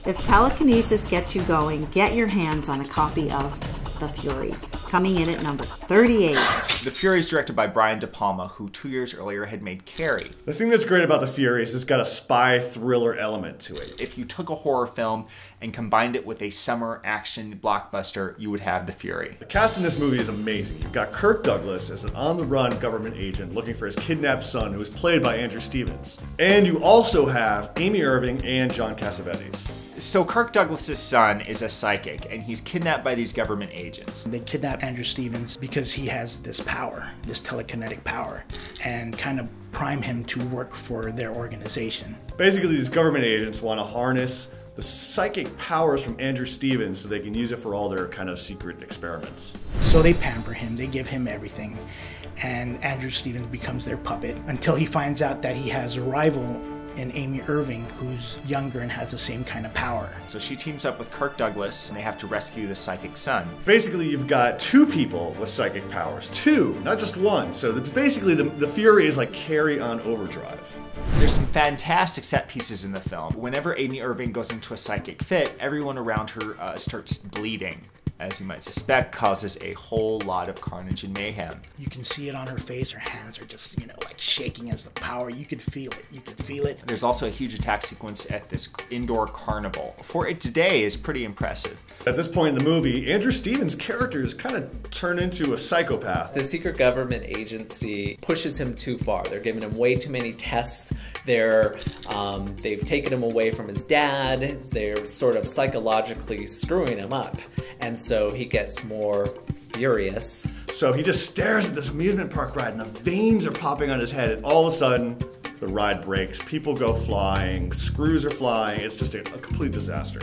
If telekinesis gets you going, get your hands on a copy of The Fury, coming in at number 38. The Fury is directed by Brian De Palma, who 2 years earlier had made Carrie. The thing that's great about The Fury is it's got a spy thriller element to it. If you took a horror film and combined it with a summer action blockbuster, you would have The Fury. The cast in this movie is amazing. You've got Kirk Douglas as an on-the-run government agent looking for his kidnapped son, who is played by Andrew Stevens. And you also have Amy Irving and John Cassavetes. So Kirk Douglas's son is a psychic, and he's kidnapped by these government agents. They kidnap Andrew Stevens because he has this power, this telekinetic power, and kind of prime him to work for their organization. Basically, these government agents want to harness the psychic powers from Andrew Stevens so they can use it for all their kind of secret experiments. So they pamper him, they give him everything, and Andrew Stevens becomes their puppet until he finds out that he has a rival in Amy Irving, who's younger and has the same kind of power. So she teams up with Kirk Douglas, and they have to rescue the psychic son. Basically, you've got 2 people with psychic powers. 2, not just 1. So basically, the Fury is like Carrie on overdrive. There's some fantastic set pieces in the film. Whenever Amy Irving goes into a psychic fit, everyone around her starts bleeding. As you might suspect, causes a whole lot of carnage and mayhem. You can see it on her face. Her hands are just, like shaking as the power. You could feel it. You could feel it. There's also a huge attack sequence at this indoor carnival. For it today is pretty impressive. At this point in the movie, Andrew Stevens' character is kind of turned into a psychopath. The secret government agency pushes him too far. They're giving him way too many tests. They've taken him away from his dad. They're sort of psychologically screwing him up. And so he gets more furious. So he just stares at this amusement park ride and the veins are popping on his head, and all of a sudden the ride breaks, people go flying, screws are flying, it's just a complete disaster.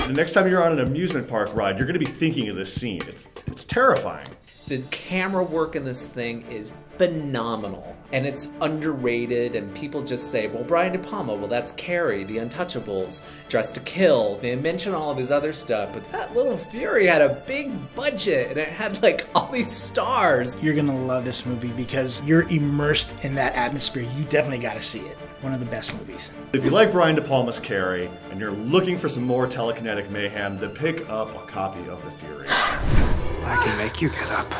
The next time you're on an amusement park ride, you're going to be thinking of this scene. It's terrifying. The camera work in this thing is phenomenal, and it's underrated, and people just say, well, Brian De Palma, well, that's Carrie, The Untouchables, Dressed to Kill. They mention all of his other stuff, but that little Fury had a big budget, and it had like all these stars. You're gonna love this movie because you're immersed in that atmosphere. You definitely gotta see it. One of the best movies. If you like Brian De Palma's Carrie, and you're looking for some more telekinetic mayhem, then pick up a copy of The Fury. I can make you get up.